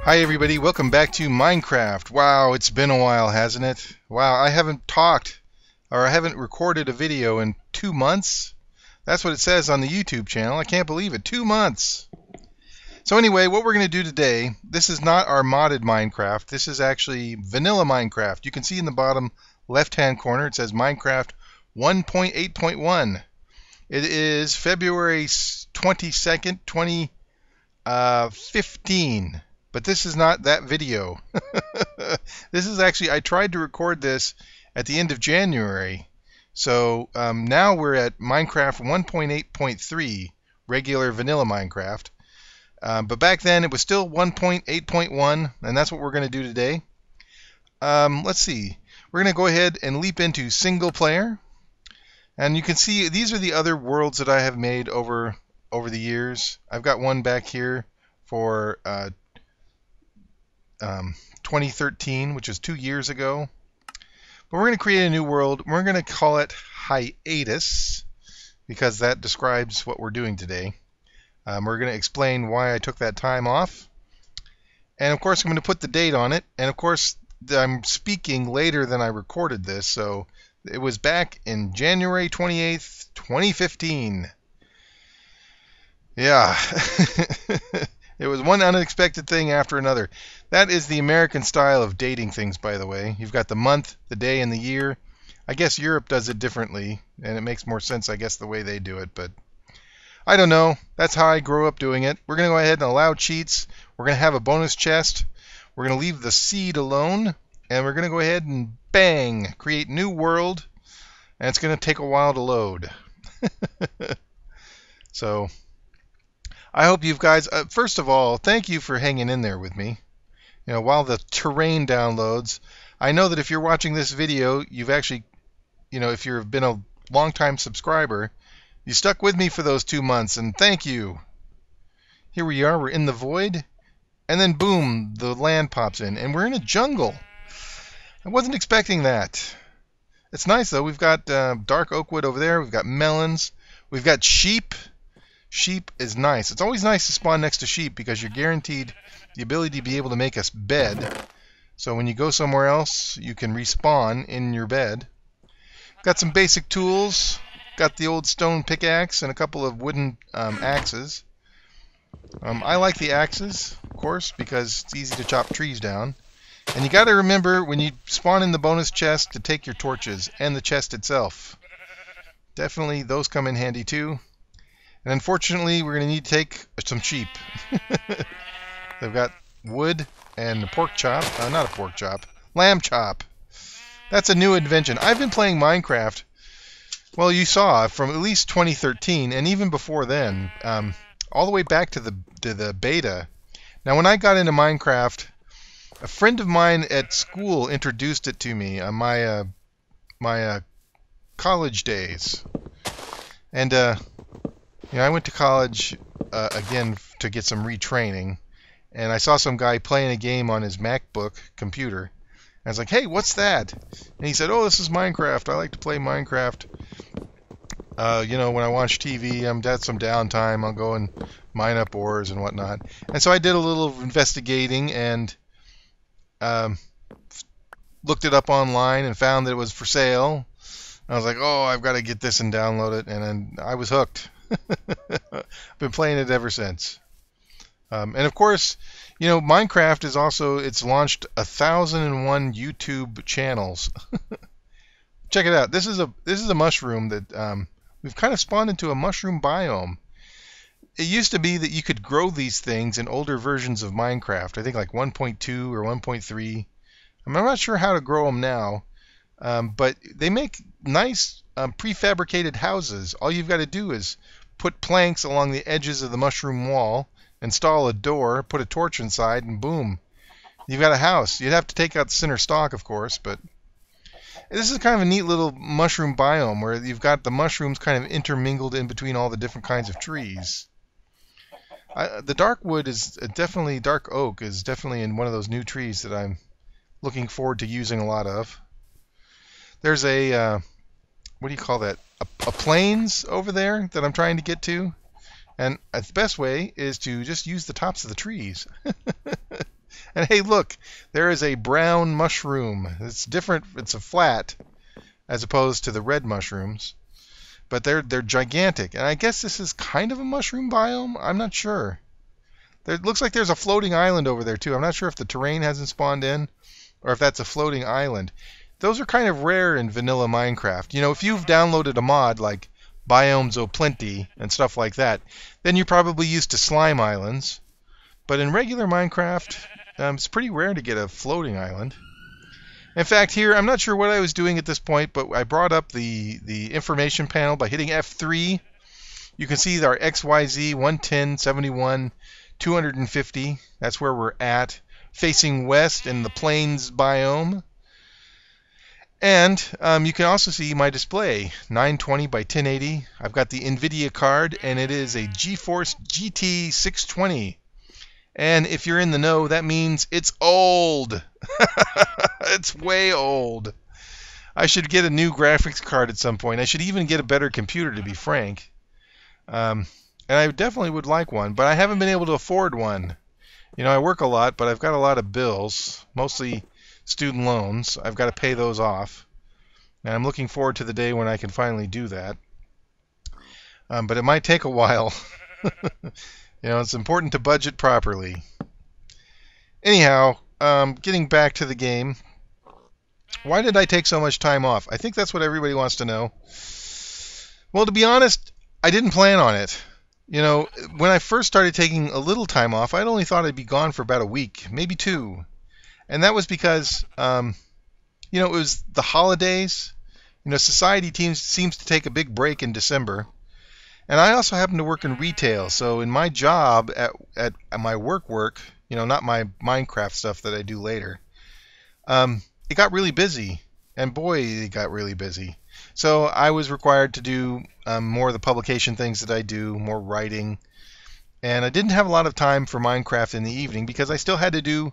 Hi everybody, welcome back to Minecraft. Wow, it's been a while, hasn't it? Wow, I haven't talked or I haven't recorded a video in 2 months. That's what it says on the YouTube channel. I can't believe it. 2 months. So anyway, what we're going to do today, this is not our modded Minecraft. This is actually vanilla Minecraft. You can see in the bottom left-hand corner it says Minecraft 1.8.1. It is February 22nd, 2015. But this is not that video. This is actually, I tried to record this at the end of January. So now we're at Minecraft 1.8.3, regular vanilla Minecraft. But back then it was still 1.8.1, and that's what we're going to do today. Let's see. We're going to go ahead and leap into single player. And you can see these are the other worlds that I have made over the years. I've got one back here for 2013, which is 2 years ago. But we're going to create a new world. We're going to call it Hiatus because that describes what we're doing today. We're going to explain why I took that time off. And of course, I'm going to put the date on it. And of course, I'm speaking later than I recorded this. So it was back in January 28th, 2015. Yeah. It was one unexpected thing after another. That is the American style of dating things, by the way. You've got the month, the day, and the year. I guess Europe does it differently, and it makes more sense, I guess, the way they do it. But I don't know. That's how I grew up doing it. We're going to go ahead and allow cheats. We're going to have a bonus chest. We're going to leave the seed alone, and we're going to go ahead and bang, create new world, and it's going to take a while to load. So I hope you guys, first of all, thank you for hanging in there with me. You know, while the terrain downloads, I know that if you're watching this video, you've actually, you know, if you've been a long-time subscriber, you stuck with me for those 2 months, and thank you. Here we are, we're in the void, and then boom, the land pops in, and we're in a jungle. I wasn't expecting that. It's nice, though. We've got dark oak wood over there, we've got melons, we've got sheep. Sheep is nice. It's always nice to spawn next to sheep because you're guaranteed the ability to be able to make a bed. So when you go somewhere else, you can respawn in your bed. Got some basic tools. Got the old stone pickaxe and a couple of wooden axes. I like the axes, of course, because it's easy to chop trees down. And you got to remember when you spawn in the bonus chest to take your torches and the chest itself. Definitely those come in handy too. And unfortunately, we're going to need to take some sheep. They've got wood and a pork chop. Not a pork chop. Lamb chop. That's a new invention. I've been playing Minecraft, well, you saw, from at least 2013, and even before then, all the way back to the beta. Now, when I got into Minecraft, a friend of mine at school introduced it to me on my college days. And you know, I went to college again to get some retraining, and I saw some guy playing a game on his MacBook computer. And I was like, "Hey, what's that?" And he said, "Oh, this is Minecraft. I like to play Minecraft. You know, when I watch TV, I'm got some downtime. I'll go and mine up ores and whatnot." And so I did a little investigating and looked it up online and found that it was for sale. I was like, "Oh, I've got to get this and download it," and then I was hooked. Been playing it ever since. And of course, you know, Minecraft is also, it's launched 1,001 YouTube channels. Check it out. This is a mushroom that we've kind of spawned into a mushroom biome. It used to be that you could grow these things in older versions of Minecraft. I think like 1.2 or 1.3. I'm not sure how to grow them now, but they make nice prefabricated houses. All you've got to do is put planks along the edges of the mushroom wall, install a door, put a torch inside, and boom, you've got a house. You'd have to take out the center stalk, of course, but this is kind of a neat little mushroom biome where you've got the mushrooms kind of intermingled in between all the different kinds of trees. The dark wood is definitely, dark oak is definitely in one of those new trees that I'm looking forward to using a lot of. There's a what do you call that? A plains over there that I'm trying to get to. And the best way is to just use the tops of the trees. And hey, look, there is a brown mushroom. It's different. It's a flat as opposed to the red mushrooms. But they're gigantic. And I guess this is kind of a mushroom biome. I'm not sure. It looks like there's a floating island over there too. I'm not sure if the terrain hasn't spawned in or if that's a floating island. Those are kind of rare in vanilla Minecraft. You know, if you've downloaded a mod like Biomes O'Plenty and stuff like that, then you're probably used to slime islands. But in regular Minecraft, it's pretty rare to get a floating island. In fact, here, I'm not sure what I was doing at this point, but I brought up the information panel by hitting F3. You can see our XYZ 110, 71, 250. That's where we're at, facing west in the plains biome. And you can also see my display, 920 by 1080. I've got the NVIDIA card, and it is a GeForce GT 620. And if you're in the know, that means it's old. It's way old. I should get a new graphics card at some point. I should even get a better computer, to be frank. And I definitely would like one, but I haven't been able to afford one. You know, I work a lot, but I've got a lot of bills, mostly student loans. I've got to pay those off. And I'm looking forward to the day when I can finally do that. But it might take a while. You know, it's important to budget properly. Anyhow, getting back to the game. Why did I take so much time off? I think that's what everybody wants to know. Well, to be honest, I didn't plan on it. You know, when I first started taking a little time off, I'd only thought I'd be gone for about a week, maybe 2. And that was because, you know, it was the holidays. You know, society seems to take a big break in December. And I also happen to work in retail, so in my job at my work, you know, not my Minecraft stuff that I do later, it got really busy, and boy, it got really busy. So I was required to do more of the publication things that I do, more writing, and I didn't have a lot of time for Minecraft in the evening because I still had to do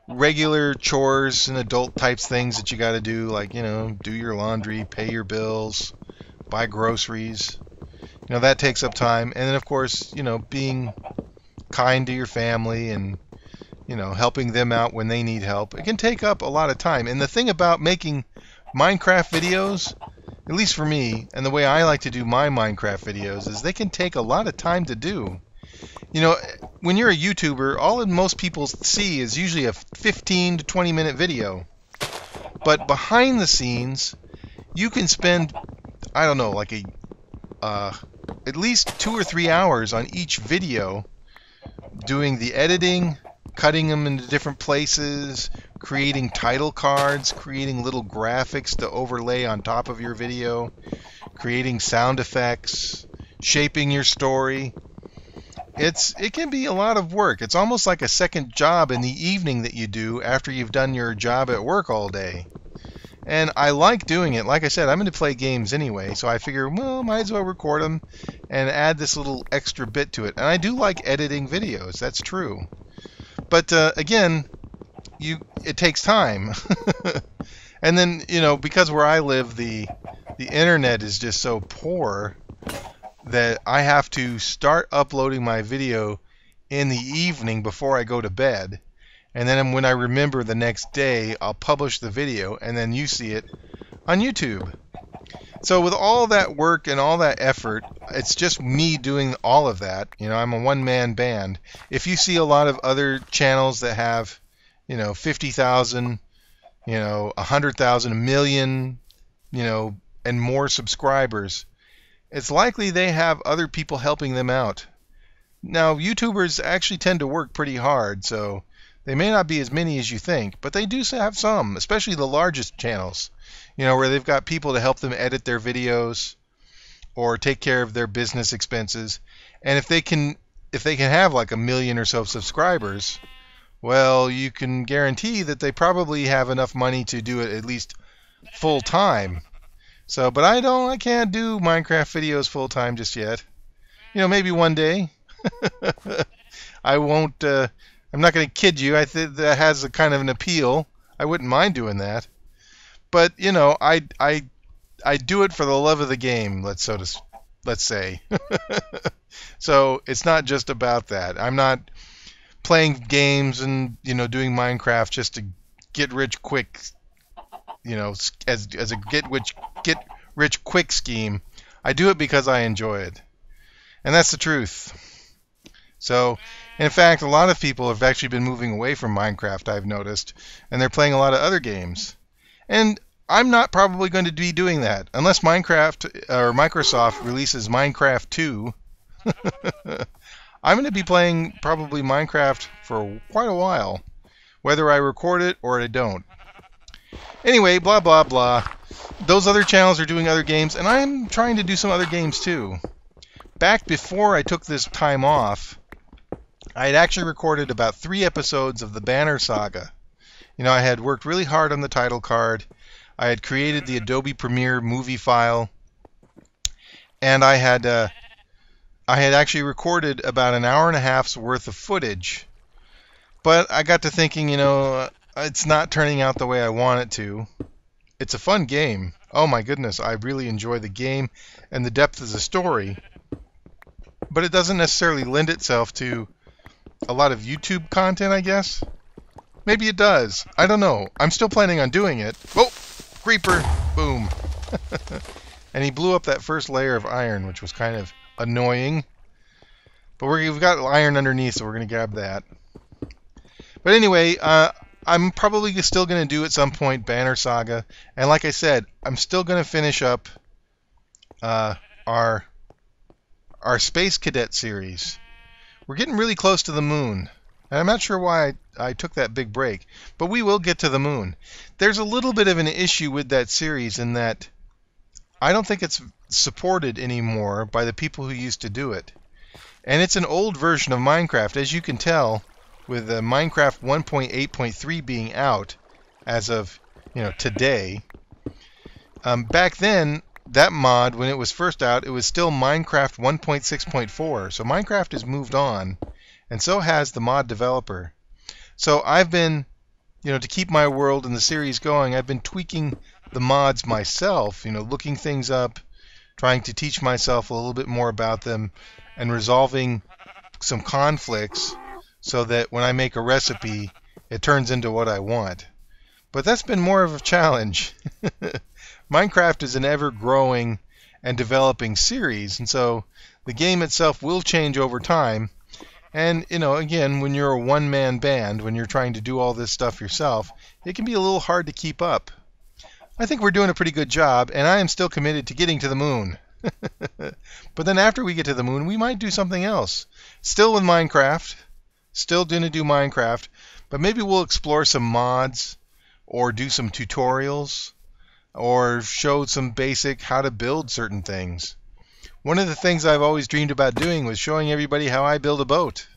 regular chores and adult types things that you got to do, like, you know, do your laundry, pay your bills, buy groceries. You know, that takes up time. And then, of course, you know, being kind to your family and, you know, helping them out when they need help. It can take up a lot of time. And the thing about making Minecraft videos, at least for me, and the way I like to do my Minecraft videos, is they can take a lot of time to do. You know, when you're a YouTuber, all that most people see is usually a 15 to 20 minute video. But behind the scenes, you can spend, I don't know, like at least 2 or 3 hours on each video doing the editing, cutting them into different places, creating title cards, creating little graphics to overlay on top of your video, creating sound effects, shaping your story. It can be a lot of work. It's almost like a second job in the evening that you do after you've done your job at work all day. And I like doing it. Like I said, I'm going to play games anyway, so I figure, well, might as well record them and add this little extra bit to it. And I do like editing videos. That's true. But again, it takes time. And then, you know, because where I live, the internet is just so poor that I have to start uploading my video in the evening before I go to bed. And then when I remember the next day, I'll publish the video, and then you see it on YouTube. So with all that work and all that effort, it's just me doing all of that. You know, I'm a one-man band. If you see a lot of other channels that have, you know, 50,000, you know, 100,000, a million, you know, and more subscribers, it's likely they have other people helping them out. Now, YouTubers actually tend to work pretty hard, so they may not be as many as you think, but they do have some, especially the largest channels, you know, where they've got people to help them edit their videos or take care of their business expenses. And if they can have like 1 million or so subscribers, well, you can guarantee that they probably have enough money to do it at least full time. So, but I can't do Minecraft videos full time just yet. You know, maybe one day. I won't. I'm not going to kid you. I think that has a kind of an appeal. I wouldn't mind doing that. But you know, I do it for the love of the game. Let's say. So it's not just about that. I'm not playing games and doing Minecraft just to get rich quick, as a get rich quick scheme. I do it because I enjoy it, and that's the truth. So, in fact, a lot of people have actually been moving away from Minecraft, I've noticed, and they're playing a lot of other games. And I'm not probably going to be doing that unless Minecraft or Microsoft releases Minecraft 2. I'm going to be playing probably Minecraft for quite a while, whether I record it or I don't. Anyway, blah, blah, blah. Those other channels are doing other games, and I'm trying to do some other games too. Back before I took this time off, I had actually recorded about 3 episodes of the Banner Saga. I had worked really hard on the title card. I had created the Adobe Premiere movie file, and I had actually recorded about an hour and a half's worth of footage. But I got to thinking, it's not turning out the way I want it to. It's a fun game. Oh my goodness, I really enjoy the game and the depth of the story. But it doesn't necessarily lend itself to a lot of YouTube content, I guess. Maybe it does. I don't know. I'm still planning on doing it. Oh, creeper. Boom. And he blew up that first layer of iron, which was kind of annoying. But we've got iron underneath, so we're going to grab that. But anyway, I'm probably still going to do at some point Banner Saga. And like I said, I'm still going to finish up our Space Cadet series. We're getting really close to the moon. And I'm not sure why I took that big break, but we will get to the moon. There's a little bit of an issue with that series in that I don't think it's supported anymore by the people who used to do it. And it's an old version of Minecraft, as you can tell, with Minecraft 1.8.3 being out as of today. Back then, that mod, when it was first out, it was still Minecraft 1.6.4. So Minecraft has moved on, and so has the mod developer. So I've been, to keep my world and the series going, I've been tweaking the mods myself, looking things up, trying to teach myself a little bit more about them, and resolving some conflicts so that when I make a recipe, it turns into what I want. But that's been more of a challenge. Minecraft is an ever-growing and developing series, and so the game itself will change over time. And, again, when you're a one-man band, when you're trying to do all this stuff yourself, it can be a little hard to keep up. I think we're doing a pretty good job, and I am still committed to getting to the moon. But then after we get to the moon, we might do something else. Still with Minecraft. Still going to do Minecraft. But maybe we'll explore some mods, or do some tutorials, or show some basic how to build certain things. One of the things I've always dreamed about doing was showing everybody how I build a boat.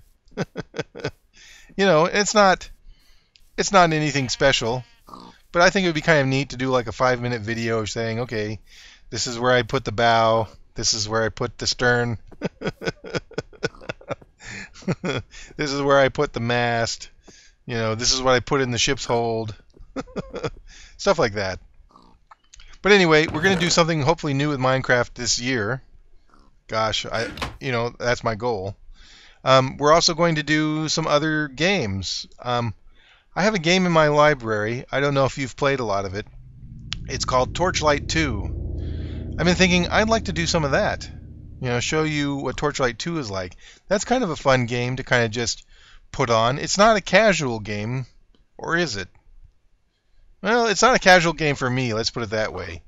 It's not anything special, but I think it would be kind of neat to do like a 5-minute video saying, okay, this is where I put the bow, this is where I put the stern, this is where I put the mast, this is what I put in the ship's hold, stuff like that. But anyway, we're going to do something hopefully new with Minecraft this year. Gosh, that's my goal. We're also going to do some other games. I have a game in my library. I don't know if you've played a lot of it. It's called Torchlight 2. I've been thinking I'd like to do some of that. Show you what Torchlight 2 is like. That's kind of a fun game to kind of just put on. It's not a casual game, or is it? Well, it's not a casual game for me, let's put it that way.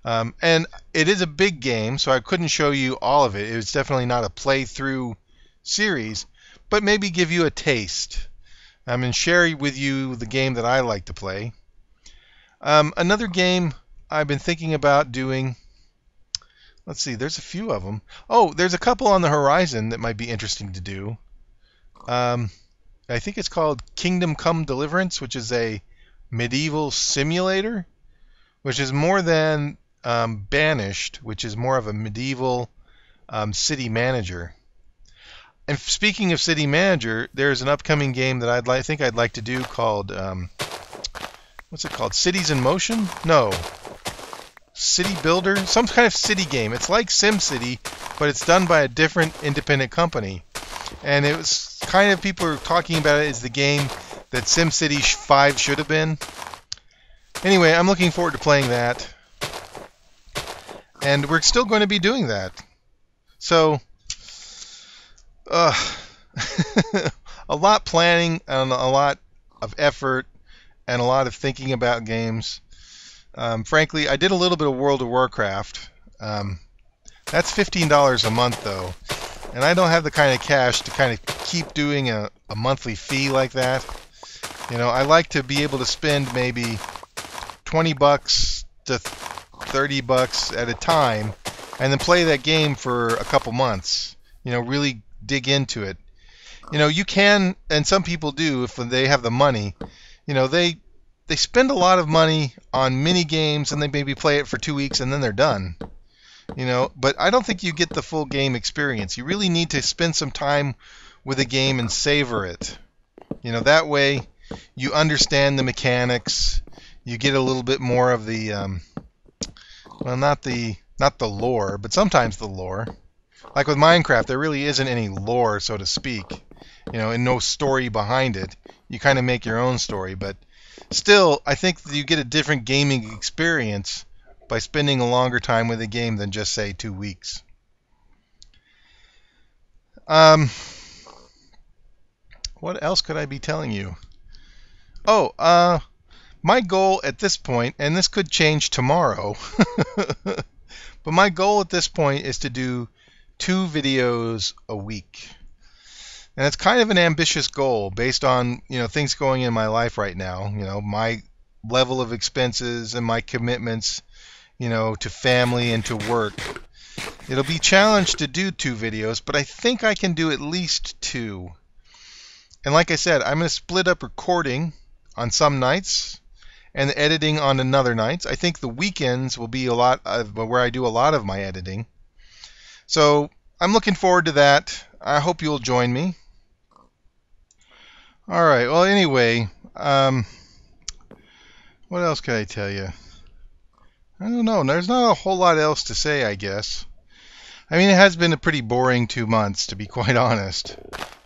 And it is a big game, so I couldn't show you all of it. It was definitely not a playthrough series, but maybe give you a taste. And share with you the game that I like to play. Another game I've been thinking about doing, let's see, there's a few of them. Oh, there's a couple on the horizon that might be interesting to do. I think it's called Kingdom Come Deliverance, which is a medieval simulator, which is more than Banished, which is more of a medieval city manager. And speaking of city manager, there's an upcoming game that I think I'd like to do called what's it called? Cities in Motion? No. City Builder? Some kind of city game. It's like SimCity, but it's done by a different independent company. And it was kind of people are talking about it as the game that SimCity 5 should have been. Anyway, I'm looking forward to playing that. And we're still going to be doing that. So, a lot planning and a lot of effort and a lot of thinking about games. Frankly, I did a little bit of World of Warcraft. That's $15 a month, though. And I don't have the kind of cash to kind of keep doing a monthly fee like that. You know, I like to be able to spend maybe $20 to $30 at a time and then play that game for a couple months. You know, really dig into it. You know, you can, and some people do if they have the money. You know, they spend a lot of money on mini games and they maybe play it for 2 weeks and then they're done. You know, but I don't think you get the full game experience. You really need to spend some time with a game and savor it. You know, that way you understand the mechanics. You get a little bit more of the, well, not the lore, but sometimes the lore. Like with Minecraft, there really isn't any lore, so to speak. You know, and no story behind it. You kind of make your own story, but still, I think that you get a different gaming experience by spending a longer time with a game than just, say, 2 weeks. What else could I be telling you? Oh, my goal at this point, and this could change tomorrow, but my goal at this point is to do 2 videos a week. And it's kind of an ambitious goal based on, you know, things going in my life right now, you know, my level of expenses and my commitments, you know, to family and to work. It'll be challenged to do 2 videos, but I think I can do at least 2. And like I said, I'm going to split up recording on some nights and the editing on another nights. I think the weekends will be a lot of where I do a lot of my editing. So I'm looking forward to that. I hope you'll join me. All right. Well, anyway, what else can I tell you? I don't know. There's not a whole lot else to say, I guess. I mean, it has been a pretty boring 2 months, to be quite honest.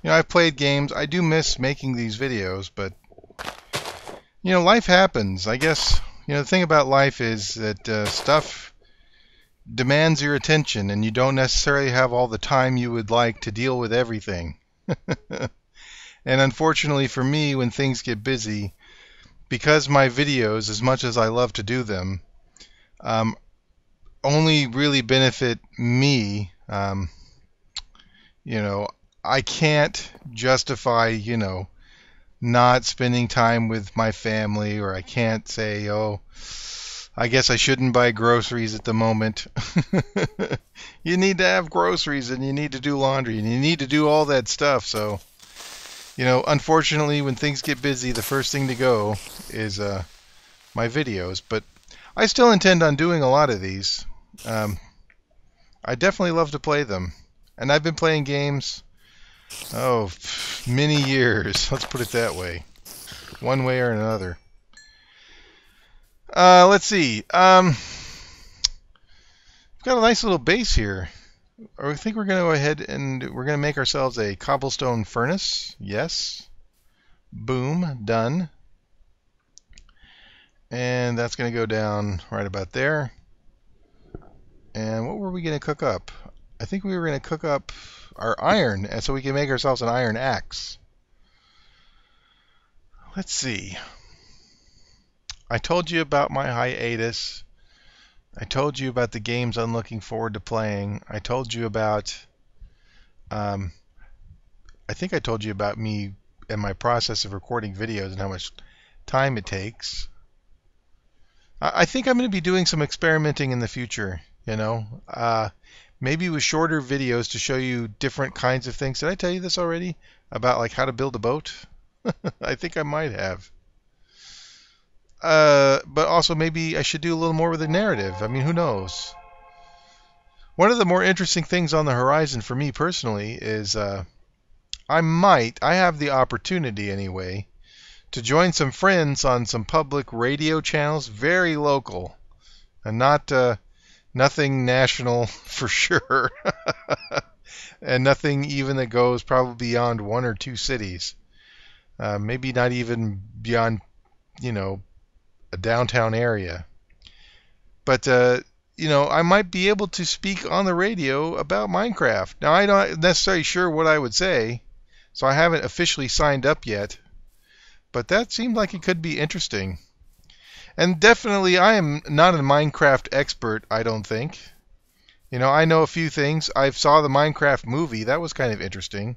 You know, I've played games. I do miss making these videos, but, you know, life happens. I guess, you know, the thing about life is that stuff demands your attention, and you don't necessarily have all the time you would like to deal with everything. And unfortunately for me, when things get busy, because my videos, as much as I love to do them, only really benefit me. You know, I can't justify, you know, not spending time with my family, or I can't say, oh, I guess I shouldn't buy groceries at the moment. You need to have groceries, and you need to do laundry, and you need to do all that stuff. So, you know, unfortunately, when things get busy, the first thing to go is my videos. But I still intend on doing a lot of these. I definitely love to play them. And I've been playing games, many years. Let's put it that way. One way or another. Let's see. We've got a nice little base here. I think we're going to go ahead and we're going to make ourselves a cobblestone furnace. Yes. Boom. Done. And that's going to go down right about there. And what were we going to cook up? I think we were going to cook up our iron, and so we can make ourselves an iron axe. Let's see. I told you about my hiatus. I told you about the games I'm looking forward to playing. I told you about, I think I told you about me and my process of recording videos and how much time it takes. I think I'm going to be doing some experimenting in the future, you know. Maybe with shorter videos to show you different kinds of things. Did I tell you this already? About like how to build a boat? I think I might have. But also maybe I should do a little more with the narrative. I mean, who knows? One of the more interesting things on the horizon for me personally is I have the opportunity anyway, to join some friends on some public radio channels, very local, and not nothing national for sure. and nothing even that goes probably beyond 1 or 2 cities. Maybe not even beyond, a downtown area. But I might be able to speak on the radio about Minecraft. Now, I'm not necessarily sure what I would say, so I haven't officially signed up yet. But that seemed like it could be interesting. And definitely, I am not a Minecraft expert, I don't think. I know a few things. I saw the Minecraft movie. That was kind of interesting.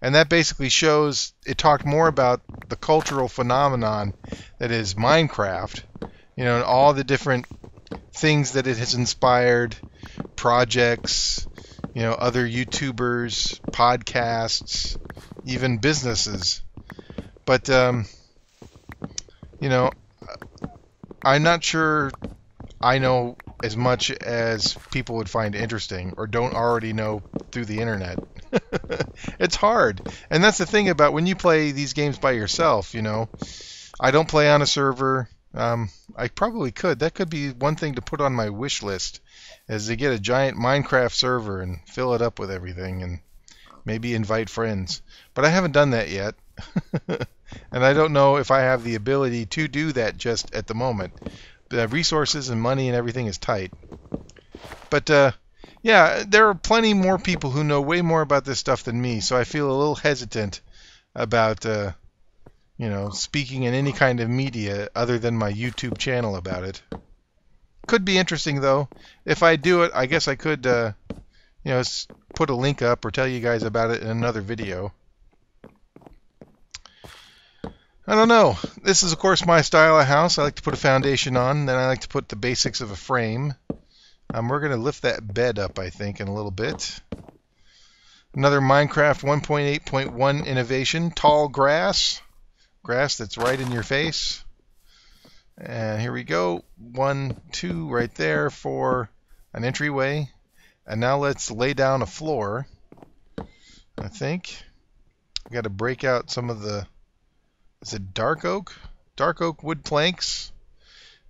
And that basically shows, it talked more about the cultural phenomenon that is Minecraft, and all the different things that it has inspired, projects, other YouTubers, podcasts, even businesses. But, I'm not sure I know as much as people would find interesting or don't already know through the internet. It's hard. And that's the thing about when you play these games by yourself, I don't play on a server. I probably could. That could be one thing to put on my wish list, is to get a giant Minecraft server and fill it up with everything and maybe invite friends. But I haven't done that yet. And I don't know if I have the ability to do that just at the moment. The resources and money and everything is tight. But yeah, there are plenty more people who know way more about this stuff than me, so I feel a little hesitant about speaking in any kind of media other than my YouTube channel about it. Could be interesting though. If I do it, I guess I could put a link up or tell you guys about it in another video. I don't know. This is, of course, my style of house. I like to put a foundation on, then I like to put the basics of a frame. We're going to lift that bed up, I think, in a little bit. Another Minecraft 1.8.1 innovation, tall grass. Grass that's right in your face. And here we go. 1, 2 right there for an entryway. And now let's lay down a floor, I think. We've got to break out some of the... Is it dark oak? Dark oak wood planks,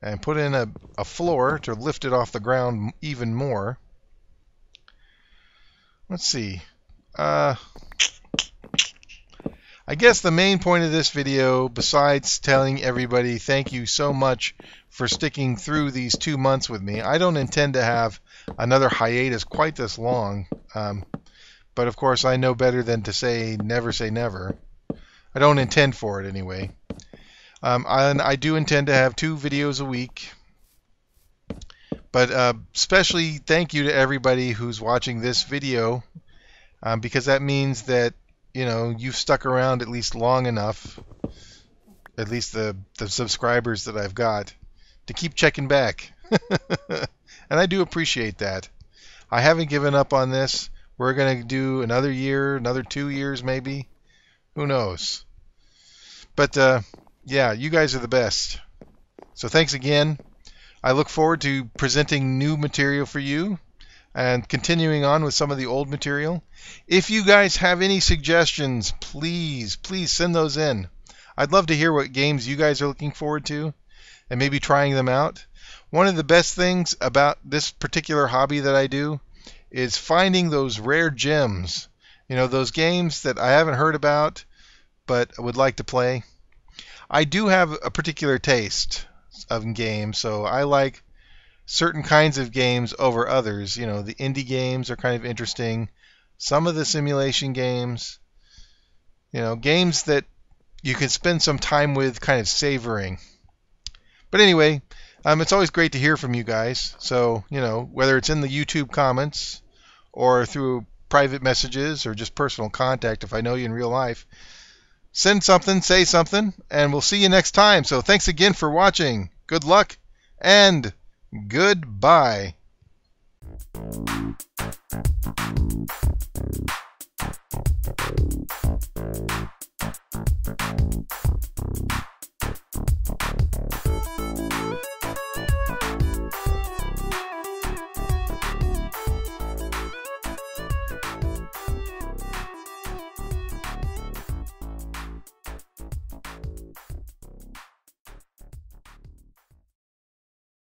and put in a floor to lift it off the ground even more. Let's see. I guess the main point of this video, besides telling everybody thank you so much for sticking through these 2 months with me, I don't intend to have another hiatus quite this long. But of course, I know better than to say never. I don't intend for it anyway. I do intend to have 2 videos a week. But especially thank you to everybody who's watching this video, because that means that you've stuck around at least long enough, at least the subscribers that I've got, to keep checking back. And I do appreciate that. I haven't given up on this. We're going to do another year, another 2 years maybe. Who knows? But yeah, you guys are the best. So thanks again. I look forward to presenting new material for you and continuing on with some of the old material. If you guys have any suggestions, please send those in. I'd love to hear what games you guys are looking forward to and maybe trying them out. One of the best things about this particular hobby that I do is finding those rare gems. Those games that I haven't heard about but would like to play. I do have a particular taste of games, so I like certain kinds of games over others. The indie games are kind of interesting. Some of the simulation games, games that you can spend some time with kind of savoring. But anyway, it's always great to hear from you guys. So, whether it's in the YouTube comments or through private messages or just personal contact if I know you in real life, send something, say something, and we'll see you next time. So thanks again for watching. Good luck and goodbye.